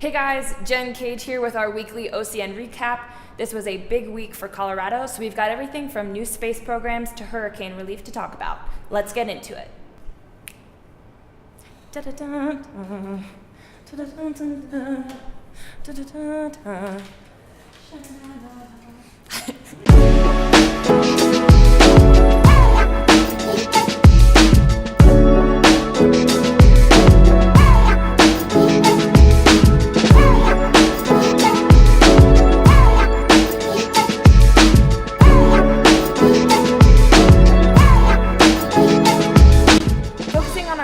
Hey guys, Jen Cage here with our weekly OCN recap. This was a big week for Colorado, so we've got everything from new space programs to hurricane relief to talk about. Let's get into it.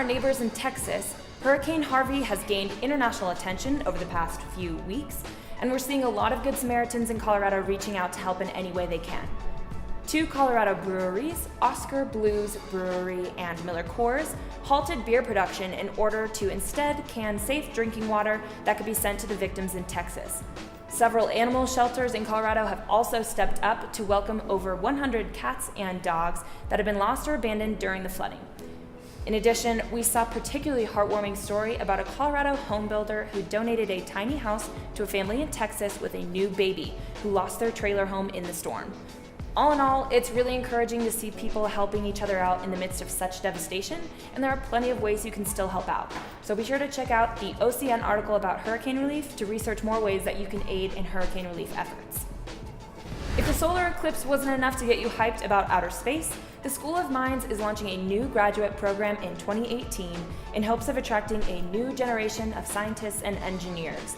Neighbors in Texas, Hurricane Harvey has gained international attention over the past few weeks, and we're seeing a lot of good Samaritans in Colorado reaching out to help in any way they can. Two Colorado breweries, Oscar Blues Brewery and Miller Coors, halted beer production in order to instead can safe drinking water that could be sent to the victims in Texas. Several animal shelters in Colorado have also stepped up to welcome over 100 cats and dogs that have been lost or abandoned during the flooding. In addition, we saw a particularly heartwarming story about a Colorado home builder who donated a tiny house to a family in Texas with a new baby who lost their trailer home in the storm. All in all, it's really encouraging to see people helping each other out in the midst of such devastation, and there are plenty of ways you can still help out. So be sure to check out the OCN article about hurricane relief to research more ways that you can aid in hurricane relief efforts. If the solar eclipse wasn't enough to get you hyped about outer space, the School of Mines is launching a new graduate program in 2018 in hopes of attracting a new generation of scientists and engineers.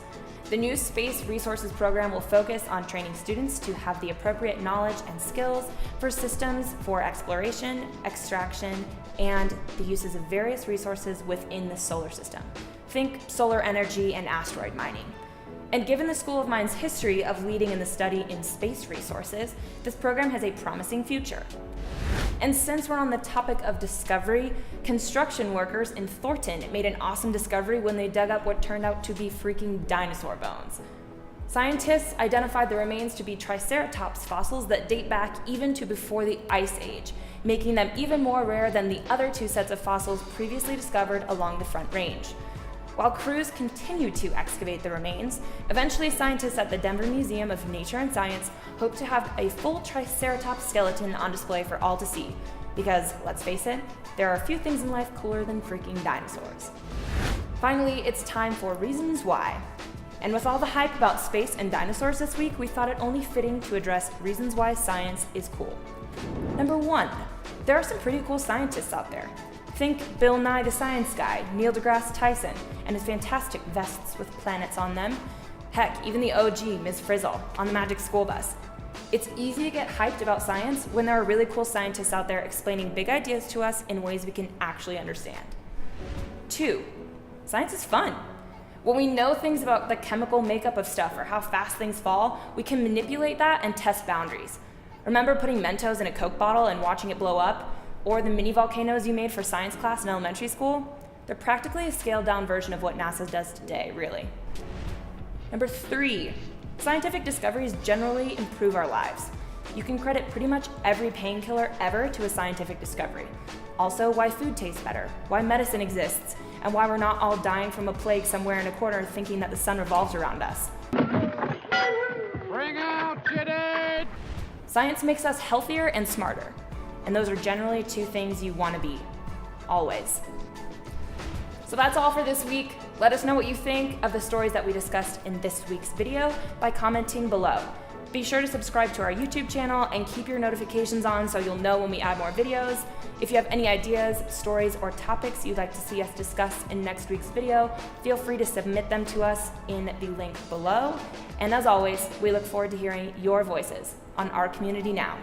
The new Space Resources program will focus on training students to have the appropriate knowledge and skills for systems for exploration, extraction, and the uses of various resources within the solar system. Think solar energy and asteroid mining. And given the School of Mines' history of leading in the study in space resources, this program has a promising future. And since we're on the topic of discovery, construction workers in Thornton made an awesome discovery when they dug up what turned out to be freaking dinosaur bones. Scientists identified the remains to be Triceratops fossils that date back even to before the Ice Age, making them even more rare than the other two sets of fossils previously discovered along the Front Range. While crews continue to excavate the remains, eventually scientists at the Denver Museum of Nature and Science hope to have a full Triceratops skeleton on display for all to see. Because, let's face it, there are a few things in life cooler than freaking dinosaurs. Finally, it's time for Reasons Why. And with all the hype about space and dinosaurs this week, we thought it only fitting to address reasons why science is cool. Number 1, there are some pretty cool scientists out there. Think Bill Nye the Science Guy, Neil deGrasse Tyson, and his fantastic vests with planets on them. Heck, even the OG, Ms. Frizzle, on the Magic School Bus. It's easy to get hyped about science when there are really cool scientists out there explaining big ideas to us in ways we can actually understand. 2, science is fun. When we know things about the chemical makeup of stuff or how fast things fall, we can manipulate that and test boundaries. Remember putting Mentos in a Coke bottle and watching it blow up? Or the mini volcanoes you made for science class in elementary school? They're practically a scaled-down version of what NASA does today, really. Number 3, scientific discoveries generally improve our lives. You can credit pretty much every painkiller ever to a scientific discovery. Also, why food tastes better, why medicine exists, and why we're not all dying from a plague somewhere in a corner thinking that the sun revolves around us. Bring out your dead! Science makes us healthier and smarter. And those are generally two things you want to be, always. So that's all for this week. Let us know what you think of the stories that we discussed in this week's video by commenting below. Be sure to subscribe to our YouTube channel and keep your notifications on so you'll know when we add more videos. If you have any ideas, stories, or topics you'd like to see us discuss in next week's video, feel free to submit them to us in the link below. And as always, we look forward to hearing your voices on Our Community Now.